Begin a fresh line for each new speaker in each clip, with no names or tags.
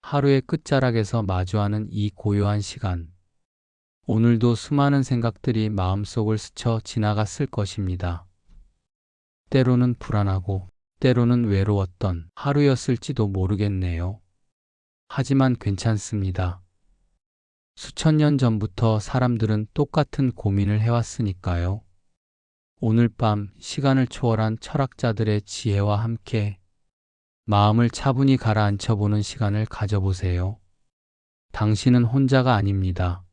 하루의 끝자락에서 마주하는 이 고요한 시간. 오늘도 수많은 생각들이 마음속을 스쳐 지나갔을 것입니다. 때로는 불안하고, 때로는 외로웠던 하루였을지도 모르겠네요. 하지만 괜찮습니다. 수천 년 전부터 사람들은 똑같은 고민을 해왔으니까요. 오늘 밤 시간을 초월한 철학자들의 지혜와 함께 마음을 차분히 가라앉혀보는 시간을 가져보세요. 당신은 혼자가 아닙니다.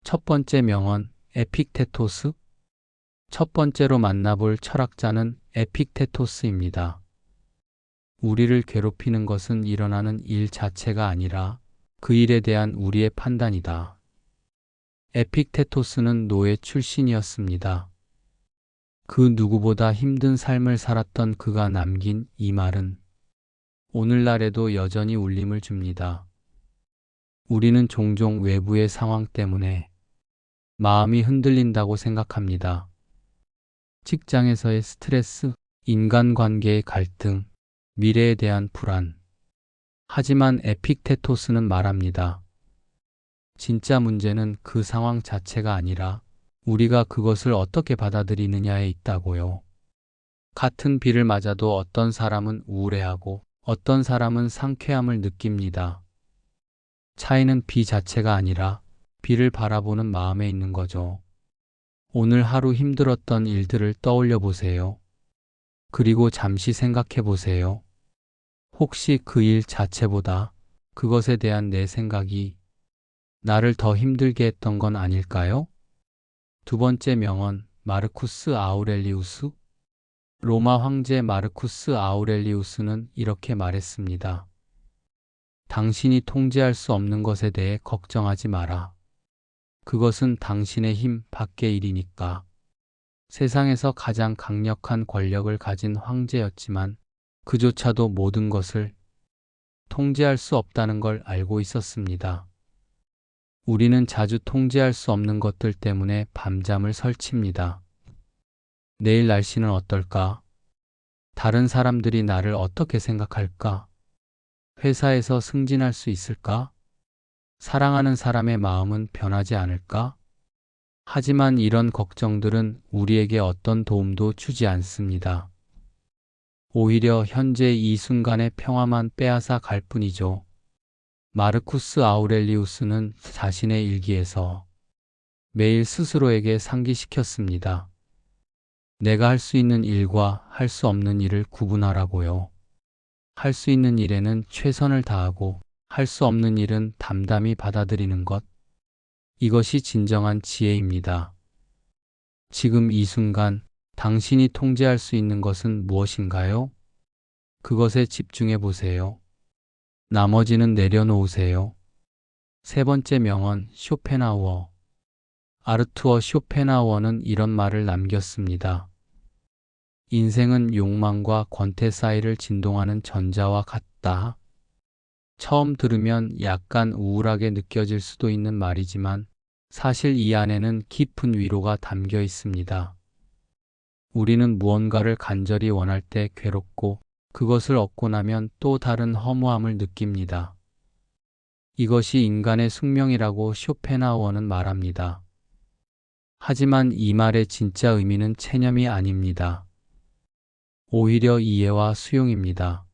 첫 번째 명언, 에픽테토스. 첫 번째로 만나볼 철학자는 에픽테토스입니다. 우리를 괴롭히는 것은 일어나는 일 자체가 아니라 그 일에 대한 우리의 판단이다. 에픽테토스는 노예 출신이었습니다. 그 누구보다 힘든 삶을 살았던 그가 남긴 이 말은 오늘날에도 여전히 울림을 줍니다. 우리는 종종 외부의 상황 때문에 마음이 흔들린다고 생각합니다. 직장에서의 스트레스, 인간관계의 갈등, 미래에 대한 불안. 하지만 에픽테토스는 말합니다. 진짜 문제는 그 상황 자체가 아니라 우리가 그것을 어떻게 받아들이느냐에 있다고요. 같은 비를 맞아도 어떤 사람은 우울해하고 어떤 사람은 상쾌함을 느낍니다. 차이는 비 자체가 아니라 비를 바라보는 마음에 있는 거죠. 오늘 하루 힘들었던 일들을 떠올려 보세요. 그리고 잠시 생각해 보세요. 혹시 그 일 자체보다 그것에 대한 내 생각이 나를 더 힘들게 했던 건 아닐까요? 두 번째 명언, 마르쿠스 아우렐리우스. 로마 황제 마르쿠스 아우렐리우스는 이렇게 말했습니다. 당신이 통제할 수 없는 것에 대해 걱정하지 마라. 그것은 당신의 힘 밖의 일이니까. 세상에서 가장 강력한 권력을 가진 황제였지만 그조차도 모든 것을 통제할 수 없다는 걸 알고 있었습니다. 우리는 자주 통제할 수 없는 것들 때문에 밤잠을 설칩니다. 내일 날씨는 어떨까? 다른 사람들이 나를 어떻게 생각할까? 회사에서 승진할 수 있을까? 사랑하는 사람의 마음은 변하지 않을까? 하지만 이런 걱정들은 우리에게 어떤 도움도 주지 않습니다. 오히려 현재 이 순간의 평화만 빼앗아 갈 뿐이죠. 마르쿠스 아우렐리우스는 자신의 일기에서 매일 스스로에게 상기시켰습니다. 내가 할 수 있는 일과 할 수 없는 일을 구분하라고요. 할 수 있는 일에는 최선을 다하고 할 수 없는 일은 담담히 받아들이는 것. 이것이 진정한 지혜입니다. 지금 이 순간 당신이 통제할 수 있는 것은 무엇인가요? 그것에 집중해 보세요. 나머지는 내려놓으세요. 세 번째 명언, 쇼펜하우어. 아르투어 쇼펜하우어는 이런 말을 남겼습니다. 인생은 욕망과 권태 사이를 진동하는 전자와 같다. 처음 들으면 약간 우울하게 느껴질 수도 있는 말이지만 사실 이 안에는 깊은 위로가 담겨 있습니다. 우리는 무언가를 간절히 원할 때 괴롭고 그것을 얻고 나면 또 다른 허무함을 느낍니다. 이것이 인간의 숙명이라고 쇼펜하우어는 말합니다. 하지만 이 말의 진짜 의미는 체념이 아닙니다. 오히려 이해와 수용입니다.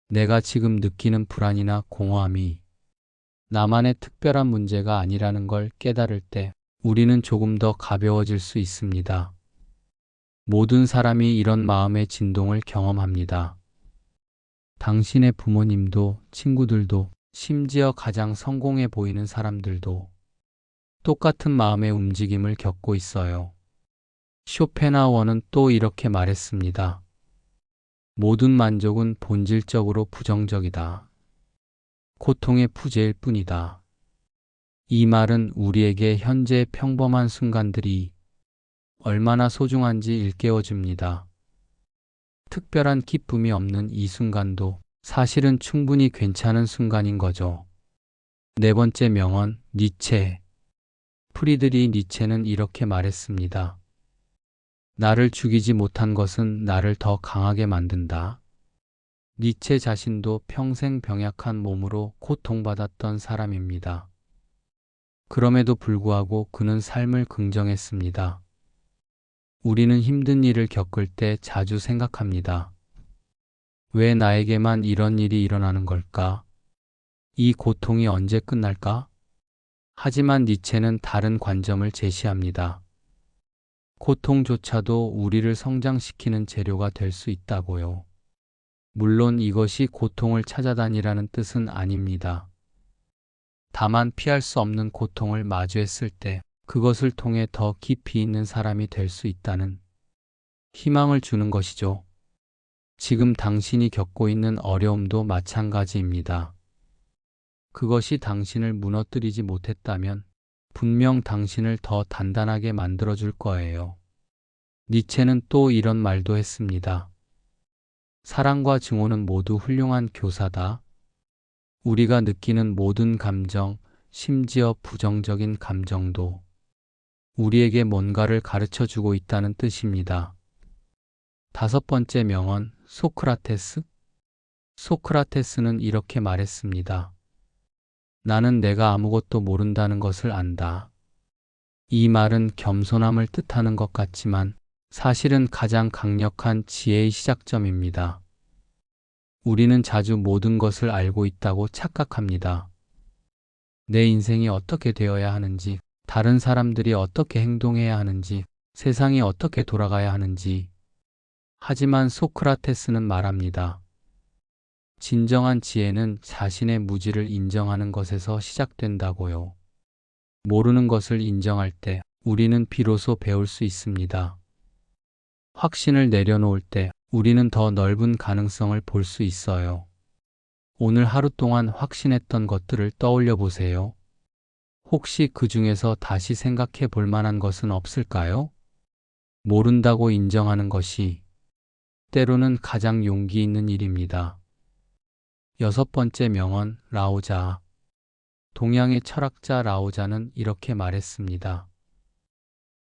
내가 지금 느끼는 불안이나 공허함이 나만의 특별한 문제가 아니라는 걸 깨달을 때 우리는 조금 더 가벼워질 수 있습니다. 모든 사람이 이런 마음의 진동을 경험합니다. 당신의 부모님도, 친구들도, 심지어 가장 성공해 보이는 사람들도 똑같은 마음의 움직임을 겪고 있어요. 쇼펜하우어는 또 이렇게 말했습니다. 모든 만족은 본질적으로 부정적이다. 고통의 부재일 뿐이다. 이 말은 우리에게 현재의 평범한 순간들이 얼마나 소중한지 일깨워줍니다. 특별한 기쁨이 없는 이 순간도 사실은 충분히 괜찮은 순간인 거죠. 네 번째 명언, 니체. 프리드리 니체는 이렇게 말했습니다. 나를 죽이지 못한 것은 나를 더 강하게 만든다. 니체 자신도 평생 병약한 몸으로 고통받았던 사람입니다. 그럼에도 불구하고 그는 삶을 긍정했습니다. 우리는 힘든 일을 겪을 때 자주 생각합니다. 왜 나에게만 이런 일이 일어나는 걸까? 이 고통이 언제 끝날까? 하지만 니체는 다른 관점을 제시합니다. 고통조차도 우리를 성장시키는 재료가 될 수 있다고요. 물론 이것이 고통을 찾아다니라는 뜻은 아닙니다. 다만 피할 수 없는 고통을 마주했을 때 그것을 통해 더 깊이 있는 사람이 될 수 있다는 희망을 주는 것이죠. 지금 당신이 겪고 있는 어려움도 마찬가지입니다. 그것이 당신을 무너뜨리지 못했다면 분명 당신을 더 단단하게 만들어줄 거예요. 니체는 또 이런 말도 했습니다. 사랑과 증오는 모두 훌륭한 교사다. 우리가 느끼는 모든 감정, 심지어 부정적인 감정도 우리에게 뭔가를 가르쳐 주고 있다는 뜻입니다. 다섯 번째 명언, 소크라테스. 소크라테스는 이렇게 말했습니다. 나는 내가 아무것도 모른다는 것을 안다. 이 말은 겸손함을 뜻하는 것 같지만 사실은 가장 강력한 지혜의 시작점입니다. 우리는 자주 모든 것을 알고 있다고 착각합니다. 내 인생이 어떻게 되어야 하는지, 다른 사람들이 어떻게 행동해야 하는지, 세상이 어떻게 돌아가야 하는지. 하지만 소크라테스는 말합니다. 진정한 지혜는 자신의 무지를 인정하는 것에서 시작된다고요. 모르는 것을 인정할 때 우리는 비로소 배울 수 있습니다. 확신을 내려놓을 때 우리는 더 넓은 가능성을 볼 수 있어요. 오늘 하루 동안 확신했던 것들을 떠올려 보세요. 혹시 그 중에서 다시 생각해 볼 만한 것은 없을까요? 모른다고 인정하는 것이 때로는 가장 용기 있는 일입니다. 여섯 번째 명언, 라오자. 동양의 철학자 라오자는 이렇게 말했습니다.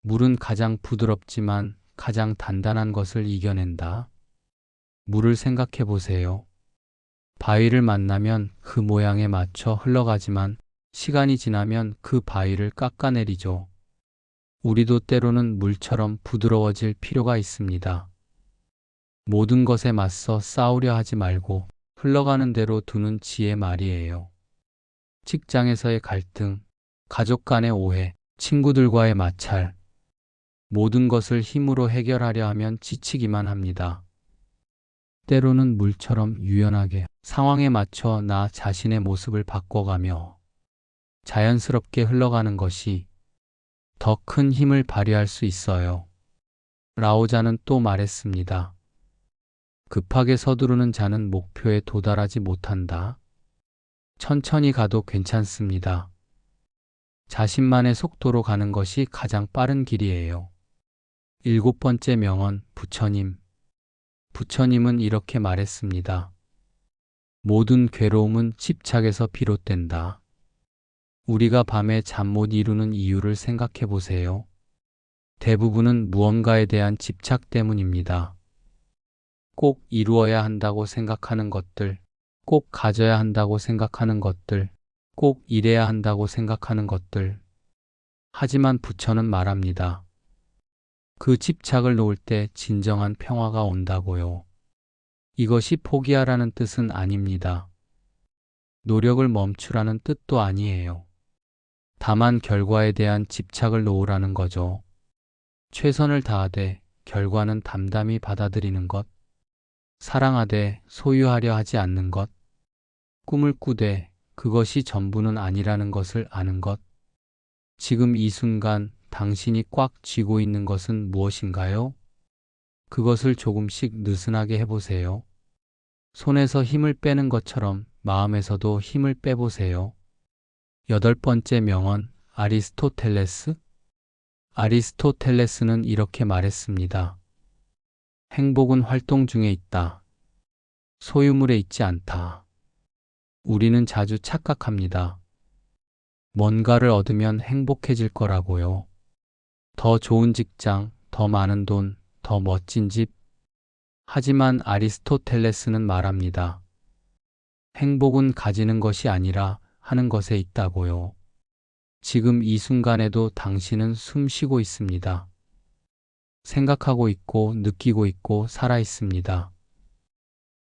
물은 가장 부드럽지만 가장 단단한 것을 이겨낸다. 물을 생각해 보세요. 바위를 만나면 그 모양에 맞춰 흘러가지만 시간이 지나면 그 바위를 깎아내리죠. 우리도 때로는 물처럼 부드러워질 필요가 있습니다. 모든 것에 맞서 싸우려 하지 말고 흘러가는 대로 두는 지혜 말이에요. 직장에서의 갈등, 가족 간의 오해, 친구들과의 마찰, 모든 것을 힘으로 해결하려 하면 지치기만 합니다. 때로는 물처럼 유연하게 상황에 맞춰 나 자신의 모습을 바꿔가며 자연스럽게 흘러가는 것이 더 큰 힘을 발휘할 수 있어요. 라오자는 또 말했습니다. 급하게 서두르는 자는 목표에 도달하지 못한다. 천천히 가도 괜찮습니다. 자신만의 속도로 가는 것이 가장 빠른 길이에요. 일곱 번째 명언, 부처님. 부처님은 이렇게 말했습니다. 모든 괴로움은 집착에서 비롯된다. 우리가 밤에 잠 못 이루는 이유를 생각해 보세요. 대부분은 무언가에 대한 집착 때문입니다. 꼭 이루어야 한다고 생각하는 것들, 꼭 가져야 한다고 생각하는 것들, 꼭 이래야 한다고 생각하는 것들. 하지만 부처는 말합니다. 그 집착을 놓을 때 진정한 평화가 온다고요. 이것이 포기하라는 뜻은 아닙니다. 노력을 멈추라는 뜻도 아니에요. 다만 결과에 대한 집착을 놓으라는 거죠. 최선을 다하되 결과는 담담히 받아들이는 것, 사랑하되 소유하려 하지 않는 것, 꿈을 꾸되 그것이 전부는 아니라는 것을 아는 것. 지금 이 순간 당신이 꽉 쥐고 있는 것은 무엇인가요? 그것을 조금씩 느슨하게 해보세요. 손에서 힘을 빼는 것처럼 마음에서도 힘을 빼보세요. 여덟 번째 명언, 아리스토텔레스. 아리스토텔레스는 이렇게 말했습니다. 행복은 활동 중에 있다. 소유물에 있지 않다. 우리는 자주 착각합니다. 뭔가를 얻으면 행복해질 거라고요. 더 좋은 직장, 더 많은 돈, 더 멋진 집. 하지만 아리스토텔레스는 말합니다. 행복은 가지는 것이 아니라 하는 것에 있다고요. 지금 이 순간에도 당신은 숨 쉬고 있습니다. 생각하고 있고 느끼고 있고 살아 있습니다.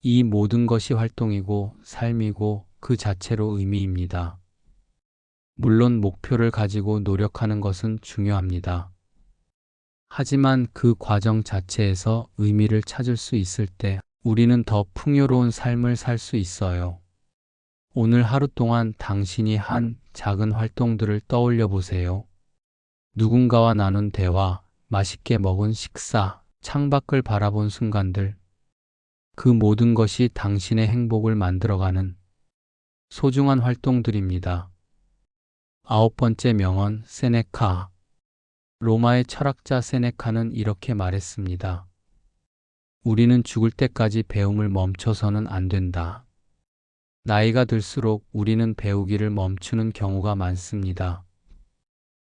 이 모든 것이 활동이고 삶이고 그 자체로 의미입니다. 물론 목표를 가지고 노력하는 것은 중요합니다. 하지만 그 과정 자체에서 의미를 찾을 수 있을 때 우리는 더 풍요로운 삶을 살 수 있어요. 오늘 하루 동안 당신이 한 작은 활동들을 떠올려 보세요. 누군가와 나눈 대화, 맛있게 먹은 식사, 창밖을 바라본 순간들. 그 모든 것이 당신의 행복을 만들어가는 소중한 활동들입니다. 9번째 명언, 세네카. 로마의 철학자 세네카는 이렇게 말했습니다. 우리는 죽을 때까지 배움을 멈춰서는 안 된다. 나이가 들수록 우리는 배우기를 멈추는 경우가 많습니다.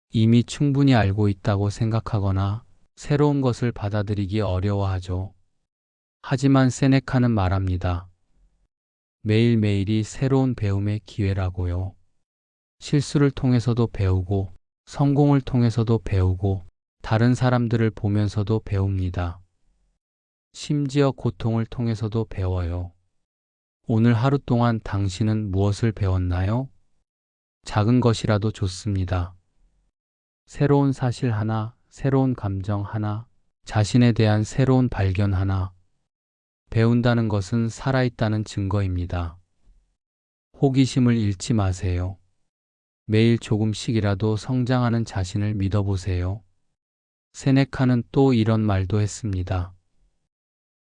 이미 충분히 알고 있다고 생각하거나 새로운 것을 받아들이기 어려워하죠. 하지만 세네카는 말합니다. 매일매일이 새로운 배움의 기회라고요. 실수를 통해서도 배우고, 성공을 통해서도 배우고, 다른 사람들을 보면서도 배웁니다. 심지어 고통을 통해서도 배워요. 오늘 하루 동안 당신은 무엇을 배웠나요? 작은 것이라도 좋습니다. 새로운 사실 하나, 새로운 감정 하나, 자신에 대한 새로운 발견 하나. 배운다는 것은 살아있다는 증거입니다. 호기심을 잃지 마세요. 매일 조금씩이라도 성장하는 자신을 믿어보세요. 세네카는 또 이런 말도 했습니다.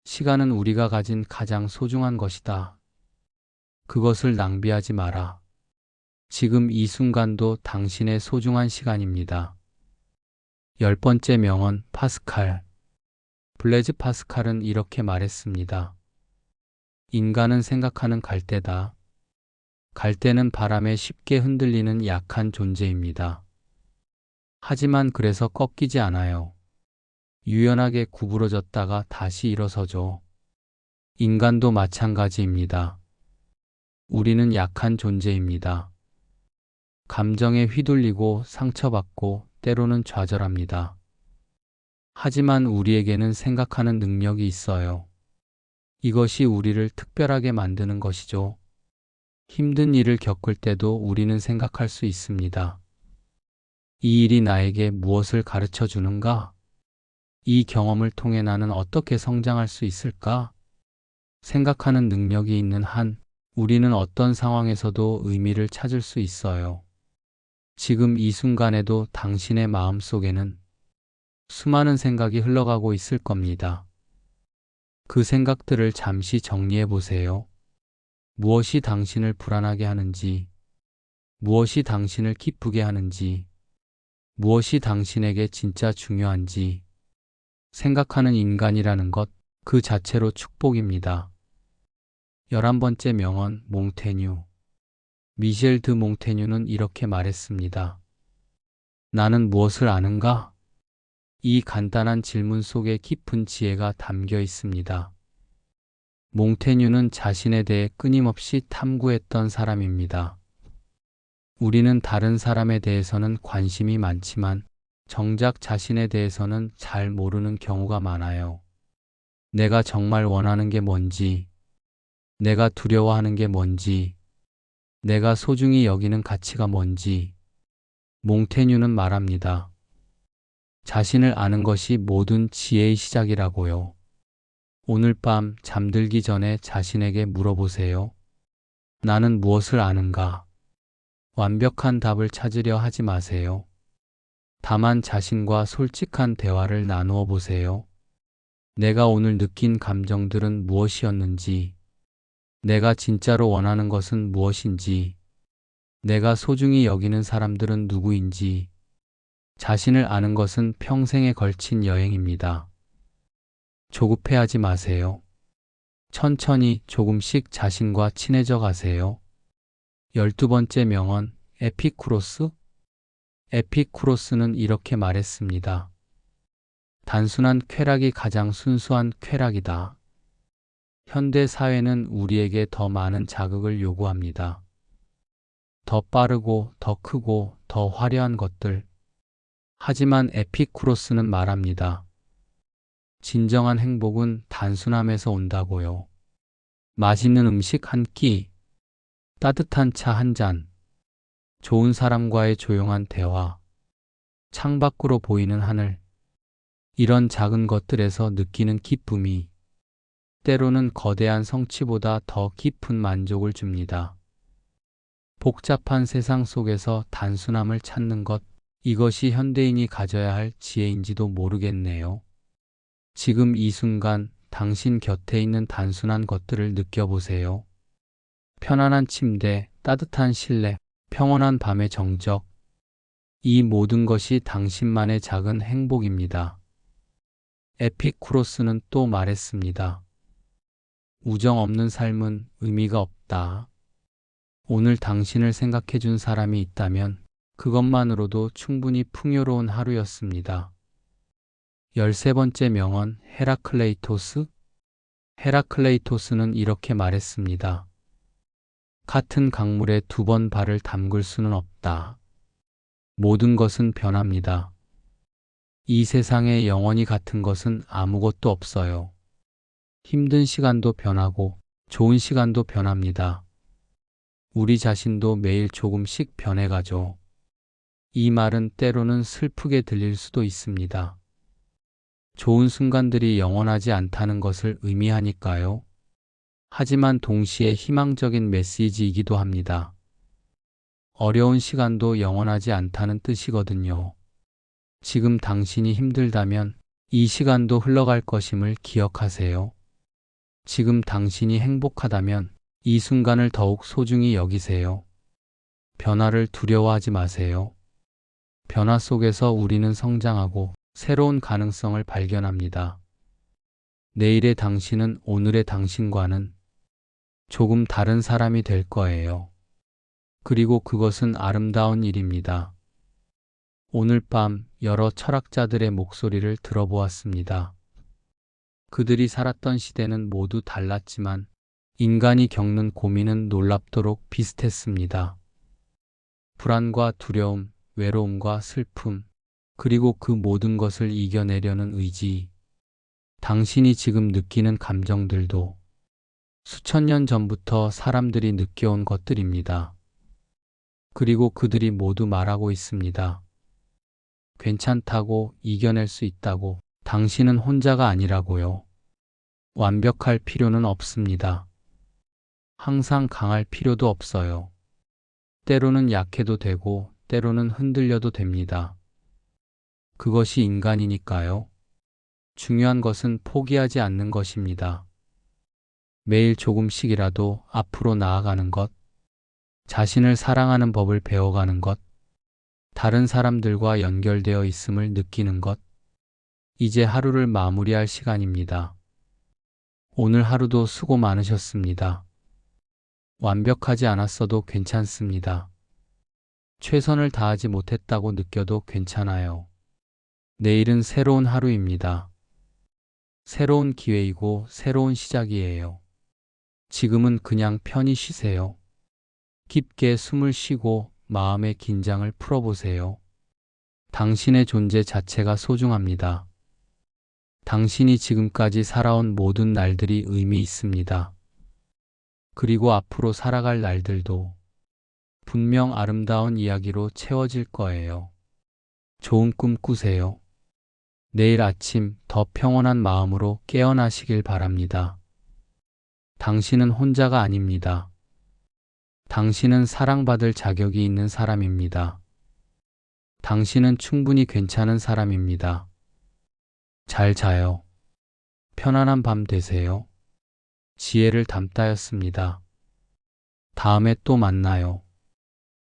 시간은 우리가 가진 가장 소중한 것이다. 그것을 낭비하지 마라. 지금 이 순간도 당신의 소중한 시간입니다. 10번째 명언, 파스칼. 블레즈 파스칼은 이렇게 말했습니다. 인간은 생각하는 갈대다. 갈대는 바람에 쉽게 흔들리는 약한 존재입니다. 하지만 그래서 꺾이지 않아요. 유연하게 구부러졌다가 다시 일어서죠. 인간도 마찬가지입니다. 우리는 약한 존재입니다. 감정에 휘둘리고 상처받고 때로는 좌절합니다. 하지만 우리에게는 생각하는 능력이 있어요. 이것이 우리를 특별하게 만드는 것이죠. 힘든 일을 겪을 때도 우리는 생각할 수 있습니다. 이 일이 나에게 무엇을 가르쳐 주는가? 이 경험을 통해 나는 어떻게 성장할 수 있을까? 생각하는 능력이 있는 한 우리는 어떤 상황에서도 의미를 찾을 수 있어요. 지금 이 순간에도 당신의 마음 속에는 수많은 생각이 흘러가고 있을 겁니다. 그 생각들을 잠시 정리해 보세요. 무엇이 당신을 불안하게 하는지, 무엇이 당신을 기쁘게 하는지, 무엇이 당신에게 진짜 중요한지, 생각하는 인간이라는 것 그 자체로 축복입니다. 11번째 명언, 몽테뉴. 미셸 드 몽테뉴는 이렇게 말했습니다. 나는 무엇을 아는가? 이 간단한 질문 속에 깊은 지혜가 담겨 있습니다. 몽테뉴는 자신에 대해 끊임없이 탐구했던 사람입니다. 우리는 다른 사람에 대해서는 관심이 많지만 정작 자신에 대해서는 잘 모르는 경우가 많아요. 내가 정말 원하는 게 뭔지, 내가 두려워하는 게 뭔지, 내가 소중히 여기는 가치가 뭔지, 몽테뉴는 말합니다. 자신을 아는 것이 모든 지혜의 시작이라고요. 오늘 밤 잠들기 전에 자신에게 물어보세요. 나는 무엇을 아는가? 완벽한 답을 찾으려 하지 마세요. 다만 자신과 솔직한 대화를 나누어 보세요. 내가 오늘 느낀 감정들은 무엇이었는지, 내가 진짜로 원하는 것은 무엇인지, 내가 소중히 여기는 사람들은 누구인지, 자신을 아는 것은 평생에 걸친 여행입니다. 조급해하지 마세요. 천천히 조금씩 자신과 친해져 가세요. 12번째 명언, 에피쿠로스? 에피쿠로스는 이렇게 말했습니다. 단순한 쾌락이 가장 순수한 쾌락이다. 현대 사회는 우리에게 더 많은 자극을 요구합니다. 더 빠르고, 더 크고, 더 화려한 것들. 하지만 에피쿠로스는 말합니다. 진정한 행복은 단순함에서 온다고요. 맛있는 음식 한 끼, 따뜻한 차 한 잔, 좋은 사람과의 조용한 대화, 창밖으로 보이는 하늘. 이런 작은 것들에서 느끼는 기쁨이 때로는 거대한 성취보다 더 깊은 만족을 줍니다. 복잡한 세상 속에서 단순함을 찾는 것, 이것이 현대인이 가져야 할 지혜인지도 모르겠네요. 지금 이 순간 당신 곁에 있는 단순한 것들을 느껴보세요. 편안한 침대, 따뜻한 실내, 평온한 밤의 정적. 이 모든 것이 당신만의 작은 행복입니다. 에피쿠로스는 또 말했습니다. 우정 없는 삶은 의미가 없다. 오늘 당신을 생각해 준 사람이 있다면 그것만으로도 충분히 풍요로운 하루였습니다. 13번째 명언 헤라클레이토스. 헤라클레이토스는 이렇게 말했습니다. 같은 강물에 2번 발을 담글 수는 없다. 모든 것은 변합니다. 이 세상에 영원히 같은 것은 아무것도 없어요. 힘든 시간도 변하고 좋은 시간도 변합니다. 우리 자신도 매일 조금씩 변해가죠. 이 말은 때로는 슬프게 들릴 수도 있습니다. 좋은 순간들이 영원하지 않다는 것을 의미하니까요. 하지만 동시에 희망적인 메시지이기도 합니다. 어려운 시간도 영원하지 않다는 뜻이거든요. 지금 당신이 힘들다면 이 시간도 흘러갈 것임을 기억하세요. 지금 당신이 행복하다면 이 순간을 더욱 소중히 여기세요. 변화를 두려워하지 마세요. 변화 속에서 우리는 성장하고 새로운 가능성을 발견합니다. 내일의 당신은 오늘의 당신과는 조금 다른 사람이 될 거예요. 그리고 그것은 아름다운 일입니다. 오늘 밤 여러 철학자들의 목소리를 들어보았습니다. 그들이 살았던 시대는 모두 달랐지만 인간이 겪는 고민은 놀랍도록 비슷했습니다. 불안과 두려움, 외로움과 슬픔, 그리고 그 모든 것을 이겨내려는 의지. 당신이 지금 느끼는 감정들도 수천 년 전부터 사람들이 느껴온 것들입니다. 그리고 그들이 모두 말하고 있습니다. 괜찮다고, 이겨낼 수 있다고, 당신은 혼자가 아니라고요. 완벽할 필요는 없습니다. 항상 강할 필요도 없어요. 때로는 약해도 되고, 때로는 흔들려도 됩니다. 그것이 인간이니까요. 중요한 것은 포기하지 않는 것입니다. 매일 조금씩이라도 앞으로 나아가는 것, 자신을 사랑하는 법을 배워가는 것, 다른 사람들과 연결되어 있음을 느끼는 것. 이제 하루를 마무리할 시간입니다. 오늘 하루도 수고 많으셨습니다. 완벽하지 않았어도 괜찮습니다. 최선을 다하지 못했다고 느껴도 괜찮아요. 내일은 새로운 하루입니다. 새로운 기회이고 새로운 시작이에요. 지금은 그냥 편히 쉬세요. 깊게 숨을 쉬고 마음의 긴장을 풀어보세요. 당신의 존재 자체가 소중합니다. 당신이 지금까지 살아온 모든 날들이 의미 있습니다. 그리고 앞으로 살아갈 날들도 분명 아름다운 이야기로 채워질 거예요. 좋은 꿈 꾸세요. 내일 아침 더 평온한 마음으로 깨어나시길 바랍니다. 당신은 혼자가 아닙니다. 당신은 사랑받을 자격이 있는 사람입니다. 당신은 충분히 괜찮은 사람입니다. 잘 자요. 편안한 밤 되세요. 지혜를 담다였습니다. 다음에 또 만나요.